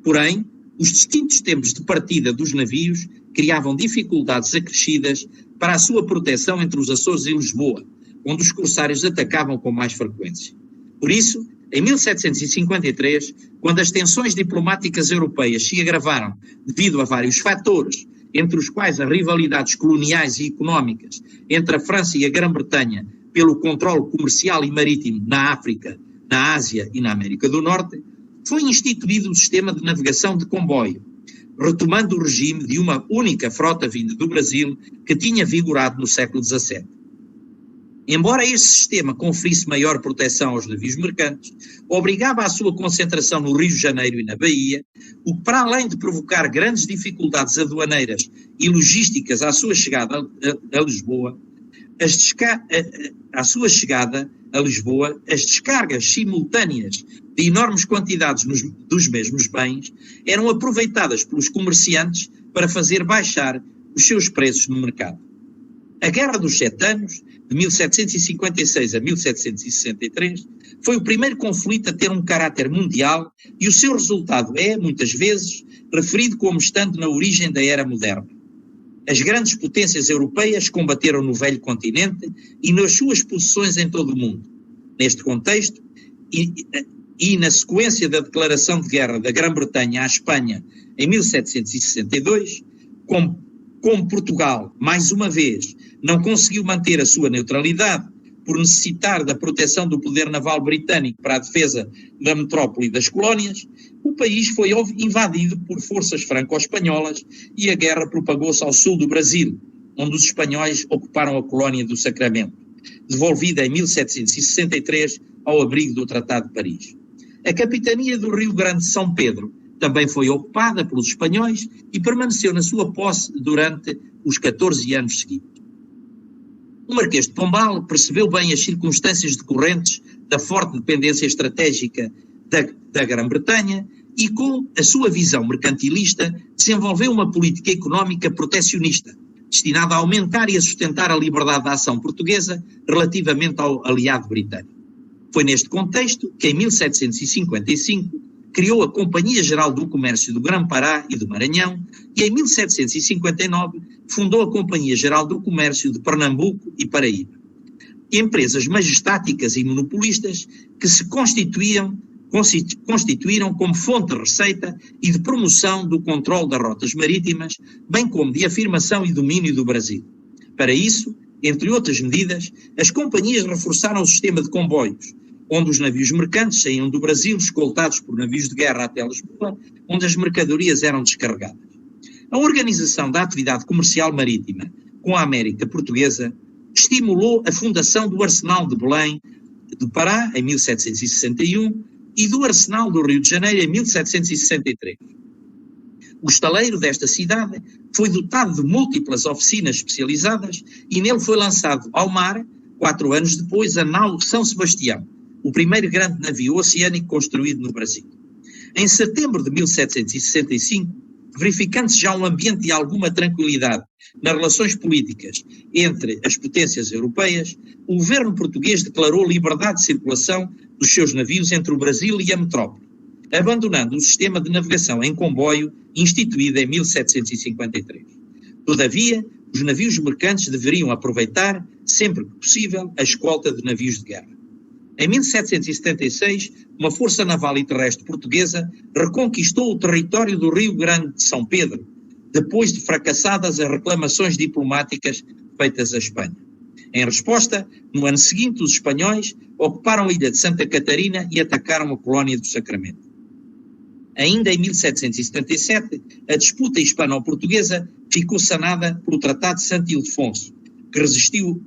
Porém, os distintos tempos de partida dos navios criavam dificuldades acrescidas para a sua proteção entre os Açores e Lisboa, onde os corsários atacavam com mais frequência. Por isso, em 1753, quando as tensões diplomáticas europeias se agravaram devido a vários fatores, entre os quais as rivalidades coloniais e económicas entre a França e a Grã-Bretanha pelo controle comercial e marítimo na África, na Ásia e na América do Norte, foi instituído o sistema de navegação de comboio, retomando o regime de uma única frota vinda do Brasil que tinha vigorado no século XVII. Embora este sistema conferisse maior proteção aos navios mercantes, obrigava à sua concentração no Rio de Janeiro e na Bahia, o que, para além de provocar grandes dificuldades aduaneiras e logísticas à sua chegada a Lisboa, as descargas simultâneas de enormes quantidades dos mesmos bens eram aproveitadas pelos comerciantes para fazer baixar os seus preços no mercado. A Guerra dos Sete Anos, de 1756 a 1763, foi o primeiro conflito a ter um caráter mundial e o seu resultado é, muitas vezes, referido como estando na origem da Era Moderna. As grandes potências europeias combateram no velho continente e nas suas posições em todo o mundo. Neste contexto, e na sequência da declaração de guerra da Grã-Bretanha à Espanha em 1762, como Portugal, mais uma vez, não conseguiu manter a sua neutralidade por necessitar da proteção do poder naval britânico para a defesa da metrópole e das colónias, o país foi invadido por forças franco-espanholas e a guerra propagou-se ao sul do Brasil, onde os espanhóis ocuparam a colónia do Sacramento, devolvida em 1763 ao abrigo do Tratado de Paris. A capitania do Rio Grande de São Pedro também foi ocupada pelos espanhóis e permaneceu na sua posse durante os 14 anos seguintes. O Marquês de Pombal percebeu bem as circunstâncias decorrentes da forte dependência estratégica da Grã-Bretanha e, com a sua visão mercantilista, desenvolveu uma política económica protecionista, destinada a aumentar e a sustentar a liberdade de ação portuguesa relativamente ao aliado britânico. Foi neste contexto que, em 1755, criou a Companhia Geral do Comércio do Grã-Pará e do Maranhão e, em 1759, fundou a Companhia Geral do Comércio de Pernambuco e Paraíba. Empresas majestáticas e monopolistas que se constituíram como fonte de receita e de promoção do controle das rotas marítimas, bem como de afirmação e domínio do Brasil. Para isso, entre outras medidas, as companhias reforçaram o sistema de comboios, onde os navios mercantes saíam do Brasil escoltados por navios de guerra até Lisboa, onde as mercadorias eram descarregadas. A organização da atividade comercial marítima com a América Portuguesa estimulou a fundação do Arsenal de Belém do Pará, em 1761, e do Arsenal do Rio de Janeiro, em 1763. O estaleiro desta cidade foi dotado de múltiplas oficinas especializadas e nele foi lançado ao mar, 4 anos depois, a nau São Sebastião, o primeiro grande navio oceânico construído no Brasil. Em setembro de 1765, verificando-se já um ambiente de alguma tranquilidade nas relações políticas entre as potências europeias, o governo português declarou liberdade de circulação dos seus navios entre o Brasil e a metrópole, abandonando o sistema de navegação em comboio instituído em 1753. Todavia, os navios mercantes deveriam aproveitar, sempre que possível, a escolta de navios de guerra. Em 1776, uma força naval e terrestre portuguesa reconquistou o território do Rio Grande de São Pedro, depois de fracassadas as reclamações diplomáticas feitas à Espanha. Em resposta, no ano seguinte, os espanhóis ocuparam a ilha de Santa Catarina e atacaram a colónia do Sacramento. Ainda em 1777, a disputa hispano-portuguesa ficou sanada pelo Tratado de Santo Ildefonso, que restituiu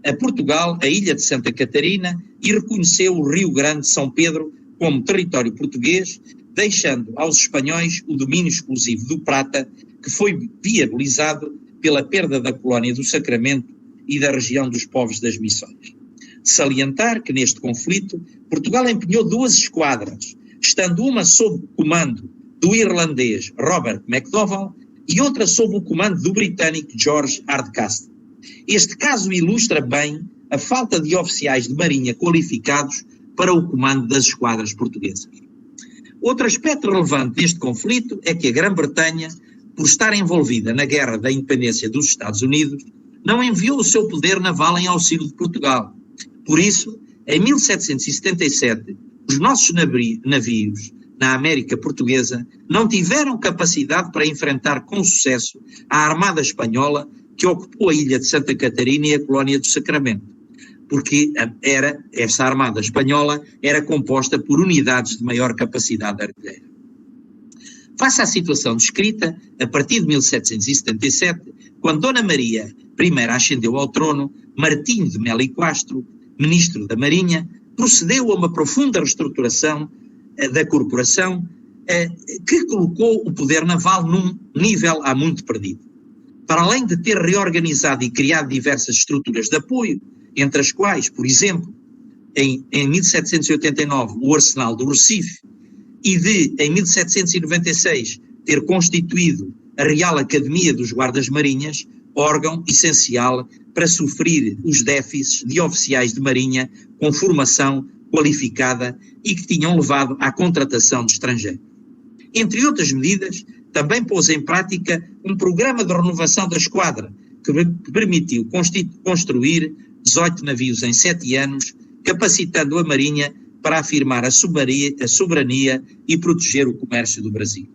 a Portugal a ilha de Santa Catarina e reconheceu o Rio Grande de São Pedro como território português, deixando aos espanhóis o domínio exclusivo do Prata, que foi viabilizado pela perda da colónia do Sacramento e da região dos povos das Missões. Salientar que neste conflito Portugal empenhou 2 esquadras, estando uma sob o comando do irlandês Robert McDowell e outra sob o comando do britânico George Hardcastle. Este caso ilustra bem a falta de oficiais de marinha qualificados para o comando das esquadras portuguesas. Outro aspecto relevante deste conflito é que a Grã-Bretanha, por estar envolvida na guerra da independência dos Estados Unidos, não enviou o seu poder naval em auxílio de Portugal. Por isso, em 1777, os nossos navios na América Portuguesa não tiveram capacidade para enfrentar com sucesso a Armada Espanhola que ocupou a ilha de Santa Catarina e a colónia do Sacramento, porque essa Armada Espanhola era composta por unidades de maior capacidade artilheira. Face à situação descrita, a partir de 1777, quando Dona Maria I ascendeu ao trono, Martinho de Melo e Castro, ministro da Marinha, procedeu a uma profunda reestruturação da corporação que colocou o poder naval num nível há muito perdido. Para além de ter reorganizado e criado diversas estruturas de apoio, entre as quais, por exemplo, em 1789, o Arsenal do Recife, e em 1796, ter constituído a Real Academia dos Guardas-Marinhas, órgão essencial para suprir os déficits de oficiais de marinha com formação qualificada e que tinham levado à contratação de estrangeiros. Entre outras medidas, Também pôs em prática um programa de renovação da esquadra, que permitiu construir 18 navios em 7 anos, capacitando a Marinha para afirmar a soberania e proteger o comércio do Brasil.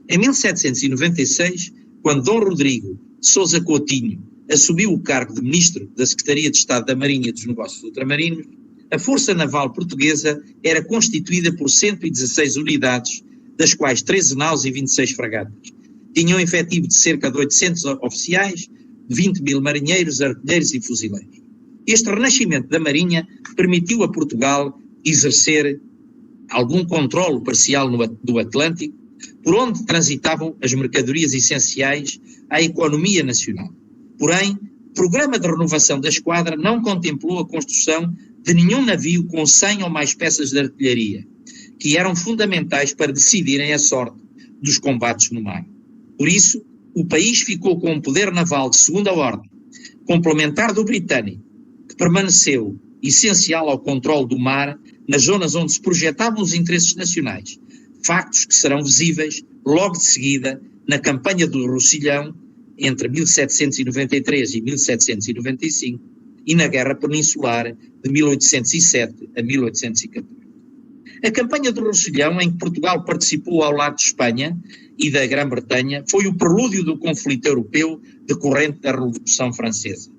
Em 1796, quando Dom Rodrigo de Sousa Coutinho assumiu o cargo de Ministro da Secretaria de Estado da Marinha e dos Negócios Ultramarinos, a Força Naval Portuguesa era constituída por 116 unidades, das quais 13 naus e 26 fragatas. Tinha um efetivo de cerca de 800 oficiais, 20 mil marinheiros, artilheiros e fuzileiros. Este renascimento da Marinha permitiu a Portugal exercer algum controle parcial do Atlântico, por onde transitavam as mercadorias essenciais à economia nacional. Porém, o programa de renovação da esquadra não contemplou a construção de nenhum navio com 100 ou mais peças de artilharia, que eram fundamentais para decidirem a sorte dos combates no mar. Por isso, o país ficou com um poder naval de segunda ordem, complementar do britânico, que permaneceu essencial ao controle do mar nas zonas onde se projetavam os interesses nacionais, factos que serão visíveis logo de seguida na campanha do Roussillon entre 1793 e 1795 e na Guerra Peninsular de 1807 a 1814. A campanha do Roussillon, em que Portugal participou ao lado de Espanha e da Grã-Bretanha, foi o prelúdio do conflito europeu decorrente da Revolução Francesa.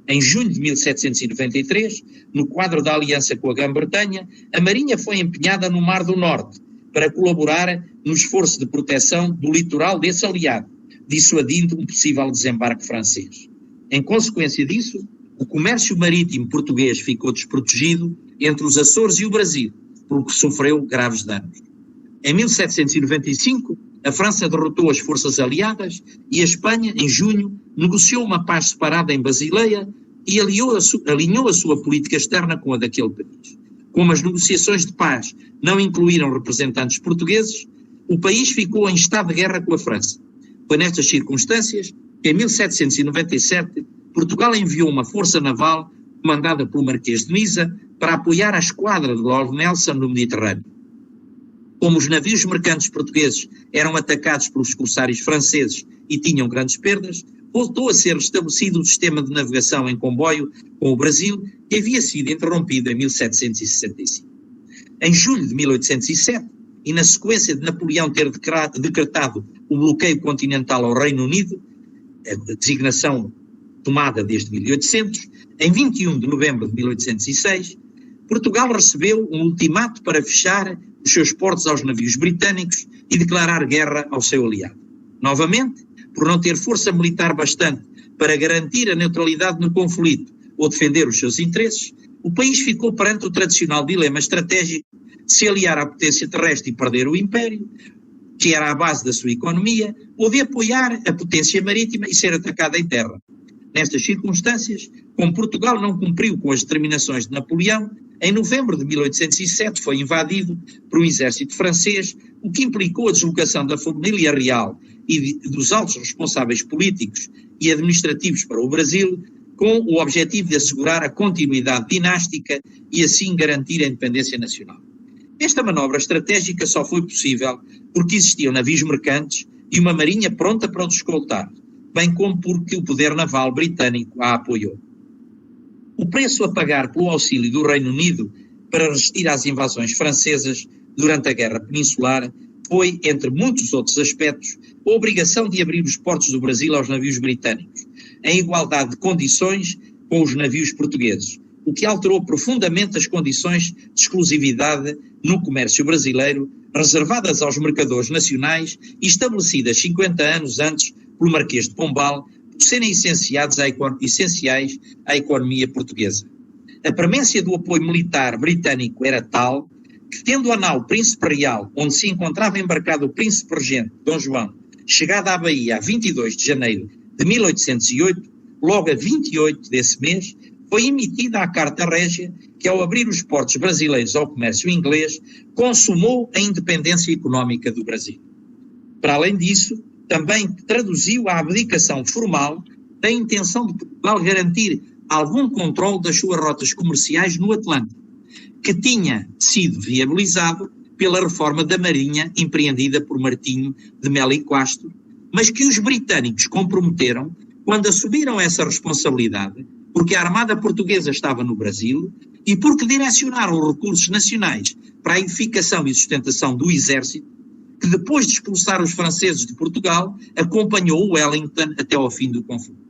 Em junho de 1793, no quadro da aliança com a Grã-Bretanha, a Marinha foi empenhada no Mar do Norte para colaborar no esforço de proteção do litoral desse aliado, dissuadindo um possível desembarque francês. Em consequência disso, o comércio marítimo português ficou desprotegido entre os Açores e o Brasil, por que sofreu graves danos. Em 1795, a França derrotou as forças aliadas e a Espanha, em junho, negociou uma paz separada em Basileia e alinhou a sua política externa com a daquele país. Como as negociações de paz não incluíram representantes portugueses, o país ficou em estado de guerra com a França. Foi nestas circunstâncias que, em 1797, Portugal enviou uma força naval comandada pelo Marquês de Niza para apoiar a esquadra de Lord Nelson no Mediterrâneo. Como os navios mercantes portugueses eram atacados pelos corsários franceses e tinham grandes perdas, voltou a ser restabelecido o sistema de navegação em comboio com o Brasil, que havia sido interrompido em 1765. Em julho de 1807, e na sequência de Napoleão ter decretado o bloqueio continental ao Reino Unido, a designação tomada desde 1800, em 21 de novembro de 1806, Portugal recebeu um ultimato para fechar os seus portos aos navios britânicos e declarar guerra ao seu aliado. Novamente, por não ter força militar bastante para garantir a neutralidade no conflito ou defender os seus interesses, o país ficou perante o tradicional dilema estratégico de se aliar à potência terrestre e perder o império, que era a base da sua economia, ou de apoiar a potência marítima e ser atacada em terra. Nestas circunstâncias, como Portugal não cumpriu com as determinações de Napoleão, em novembro de 1807 foi invadido por um exército francês, o que implicou a deslocação da família real e dos altos responsáveis políticos e administrativos para o Brasil, com o objetivo de assegurar a continuidade dinástica e assim garantir a independência nacional. Esta manobra estratégica só foi possível porque existiam navios mercantes e uma marinha pronta para os escoltar, bem como porque o poder naval britânico a apoiou. O preço a pagar pelo auxílio do Reino Unido para resistir às invasões francesas durante a Guerra Peninsular foi, entre muitos outros aspectos, a obrigação de abrir os portos do Brasil aos navios britânicos, em igualdade de condições com os navios portugueses, o que alterou profundamente as condições de exclusividade no comércio brasileiro, reservadas aos mercadores nacionais e estabelecidas 50 anos antes pelo Marquês de Pombal, por serem essenciais à economia portuguesa. A premência do apoio militar britânico era tal que, tendo a nau Príncipe Real, onde se encontrava embarcado o Príncipe Regente, Dom João, chegada à Bahia a 22 de janeiro de 1808, logo a 28 desse mês, foi emitida a Carta Régia, que, ao abrir os portos brasileiros ao comércio inglês, consumou a independência económica do Brasil. Para além disso, também traduziu a abdicação formal da intenção de Portugal garantir algum controle das suas rotas comerciais no Atlântico, que tinha sido viabilizado pela reforma da Marinha empreendida por Martinho de Melo e Castro, mas que os britânicos comprometeram quando assumiram essa responsabilidade, porque a Armada Portuguesa estava no Brasil e porque direcionaram os recursos nacionais para a edificação e sustentação do exército, que depois de expulsar os franceses de Portugal, acompanhou Wellington até ao fim do conflito.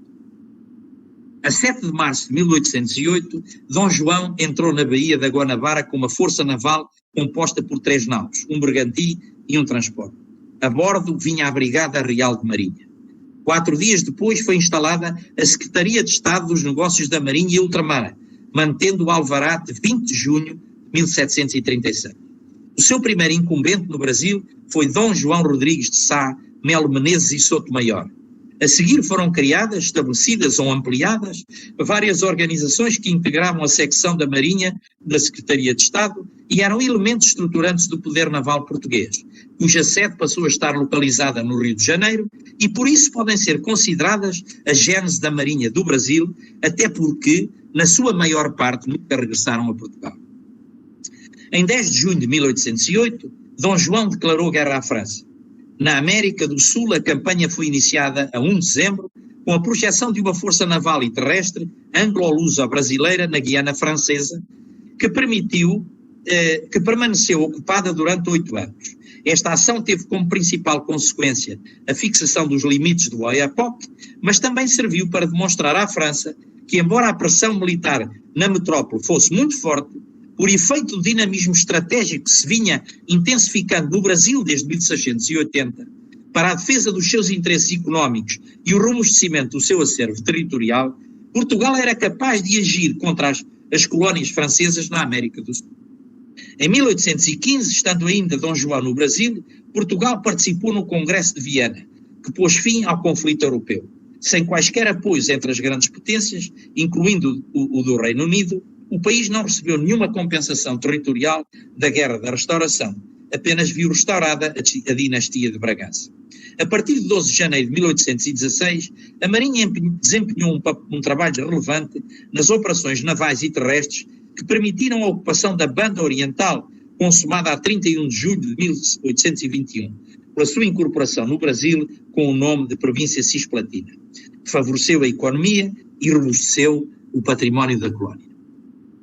A 7 de março de 1808, Dom João entrou na Baía da Guanabara com uma força naval composta por 3 naus, um bergantim e um transporte. A bordo vinha a Brigada Real de Marinha. 4 dias depois foi instalada a Secretaria de Estado dos Negócios da Marinha e Ultramar, mantendo o alvará de 20 de junho de 1736. O seu primeiro incumbente no Brasil foi Dom João Rodrigues de Sá, Melo Menezes e Sotomayor. A seguir foram criadas, estabelecidas ou ampliadas várias organizações que integravam a secção da Marinha da Secretaria de Estado e eram elementos estruturantes do poder naval português, cuja sede passou a estar localizada no Rio de Janeiro e por isso podem ser consideradas a gênese da Marinha do Brasil, até porque, na sua maior parte, nunca regressaram a Portugal. Em 10 de junho de 1808, Dom João declarou guerra à França. Na América do Sul, a campanha foi iniciada a 1 de dezembro, com a projeção de uma força naval e terrestre anglo-luso-brasileira na Guiana Francesa, que permaneceu ocupada durante 8 anos. Esta ação teve como principal consequência a fixação dos limites do Oiapoque, mas também serviu para demonstrar à França que, embora a pressão militar na metrópole fosse muito forte, por efeito do dinamismo estratégico que se vinha intensificando no Brasil desde 1680, para a defesa dos seus interesses económicos e o robustecimento do seu acervo territorial, Portugal era capaz de agir contra as colónias francesas na América do Sul. Em 1815, estando ainda Dom João no Brasil, Portugal participou no Congresso de Viena, que pôs fim ao conflito europeu. Sem quaisquer apoios entre as grandes potências, incluindo o do Reino Unido, o país não recebeu nenhuma compensação territorial da Guerra da Restauração, apenas viu restaurada a dinastia de Bragança. A partir de 12 de janeiro de 1816, a Marinha desempenhou um trabalho relevante nas operações navais e terrestres que permitiram a ocupação da Banda Oriental, consumada a 31 de julho de 1821, pela sua incorporação no Brasil com o nome de Província Cisplatina, que favoreceu a economia e robusteceu o património da colónia.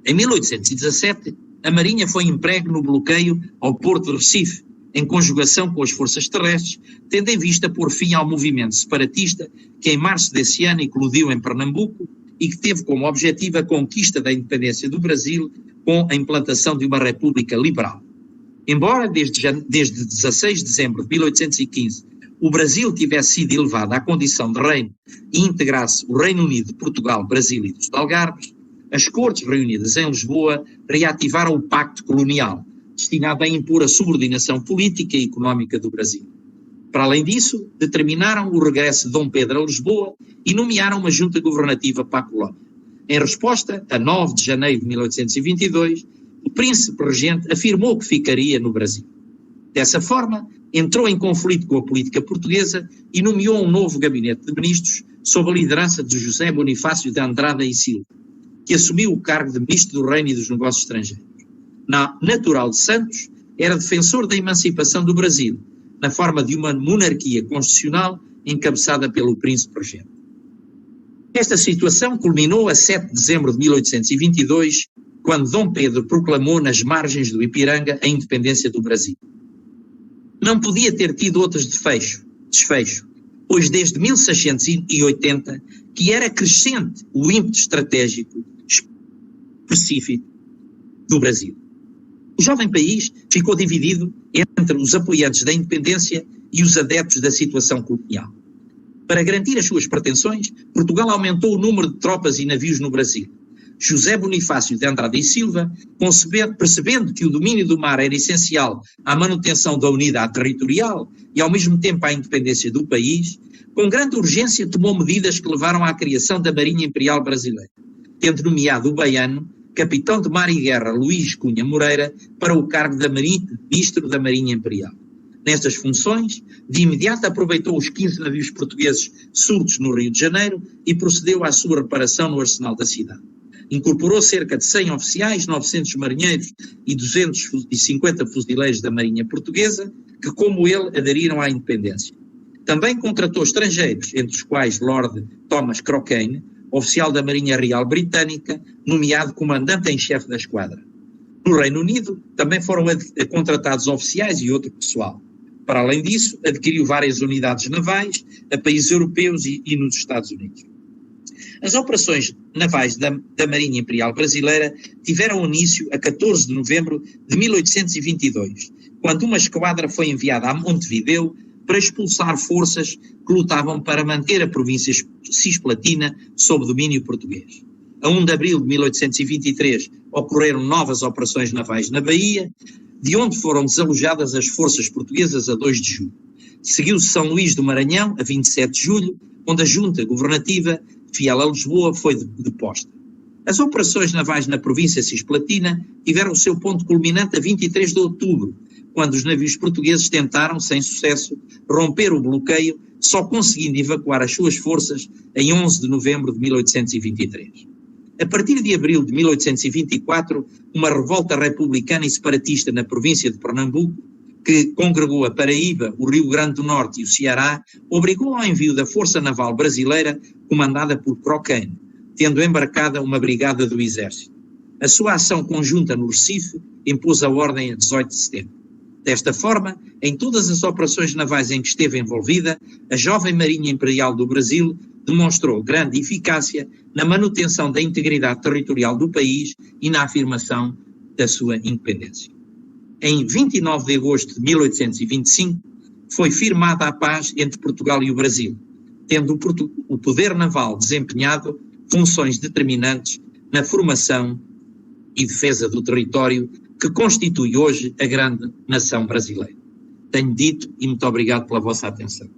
Em 1817, a Marinha foi empregue no bloqueio ao Porto de Recife, em conjugação com as forças terrestres, tendo em vista pôr fim ao movimento separatista que em março desse ano eclodiu em Pernambuco e que teve como objetivo a conquista da independência do Brasil com a implantação de uma república liberal. Embora desde 16 de dezembro de 1815 o Brasil tivesse sido elevado à condição de reino e integrasse o Reino Unido, Portugal, Brasil e dos Algarves, as Cortes reunidas em Lisboa reativaram o Pacto Colonial, destinado a impor a subordinação política e económica do Brasil. Para além disso, determinaram o regresso de Dom Pedro a Lisboa e nomearam uma junta governativa para a colónia. Em resposta, a 9 de janeiro de 1822, o príncipe regente afirmou que ficaria no Brasil. Dessa forma, entrou em conflito com a política portuguesa e nomeou um novo gabinete de ministros sob a liderança de José Bonifácio de Andrada e Silva, que assumiu o cargo de Ministro do Reino e dos Negócios Estrangeiros. Natural de Santos, era defensor da emancipação do Brasil, na forma de uma monarquia constitucional encabeçada pelo príncipe regente. Esta situação culminou a 7 de dezembro de 1822, quando Dom Pedro proclamou nas margens do Ipiranga a independência do Brasil. Não podia ter tido outro desfecho, pois desde 1680 que era crescente o ímpeto estratégico específico do Brasil. O jovem país ficou dividido entre os apoiantes da independência e os adeptos da situação colonial. Para garantir as suas pretensões, Portugal aumentou o número de tropas e navios no Brasil. José Bonifácio de Andrada e Silva, percebendo que o domínio do mar era essencial à manutenção da unidade territorial e ao mesmo tempo à independência do país, com grande urgência tomou medidas que levaram à criação da Marinha Imperial Brasileira, tendo nomeado o baiano, capitão de mar e guerra Luís Cunha Moreira, para o cargo de Ministro da Marinha Imperial. Nestas funções, de imediato aproveitou os 15 navios portugueses surdos no Rio de Janeiro e procedeu à sua reparação no arsenal da cidade. Incorporou cerca de 100 oficiais, 900 marinheiros e 250 fuzileiros da Marinha Portuguesa, que, como ele, aderiram à independência. Também contratou estrangeiros, entre os quais Lord Thomas Cochrane, oficial da Marinha Real Britânica, nomeado comandante em chefe da esquadra. No Reino Unido, também foram contratados oficiais e outro pessoal. Para além disso, adquiriu várias unidades navais a países europeus e nos Estados Unidos. As operações navais da Marinha Imperial Brasileira tiveram início a 14 de novembro de 1822, quando uma esquadra foi enviada a Montevideo para expulsar forças que lutavam para manter a província cisplatina sob domínio português. A 1 de abril de 1823 ocorreram novas operações navais na Bahia, de onde foram desalojadas as forças portuguesas a 2 de julho. Seguiu-se São Luís do Maranhão, a 27 de julho, onde a junta governativa, fiel a Lisboa, foi deposta. As operações navais na província cisplatina tiveram o seu ponto culminante a 23 de outubro, quando os navios portugueses tentaram, sem sucesso, romper o bloqueio, só conseguindo evacuar as suas forças em 11 de novembro de 1823. A partir de abril de 1824, uma revolta republicana e separatista na província de Pernambuco, que congregou a Paraíba, o Rio Grande do Norte e o Ceará, obrigou ao envio da Força Naval Brasileira, comandada por Cochrane, tendo embarcada uma brigada do Exército. A sua ação conjunta no Recife impôs a ordem a 18 de setembro. Desta forma, em todas as operações navais em que esteve envolvida, a jovem Marinha Imperial do Brasil demonstrou grande eficácia na manutenção da integridade territorial do país e na afirmação da sua independência. Em 29 de agosto de 1825, foi firmada a paz entre Portugal e o Brasil, tendo o poder naval desempenhado funções determinantes na formação e defesa do território que constitui hoje a grande nação brasileira. Tenho dito e muito obrigado pela vossa atenção.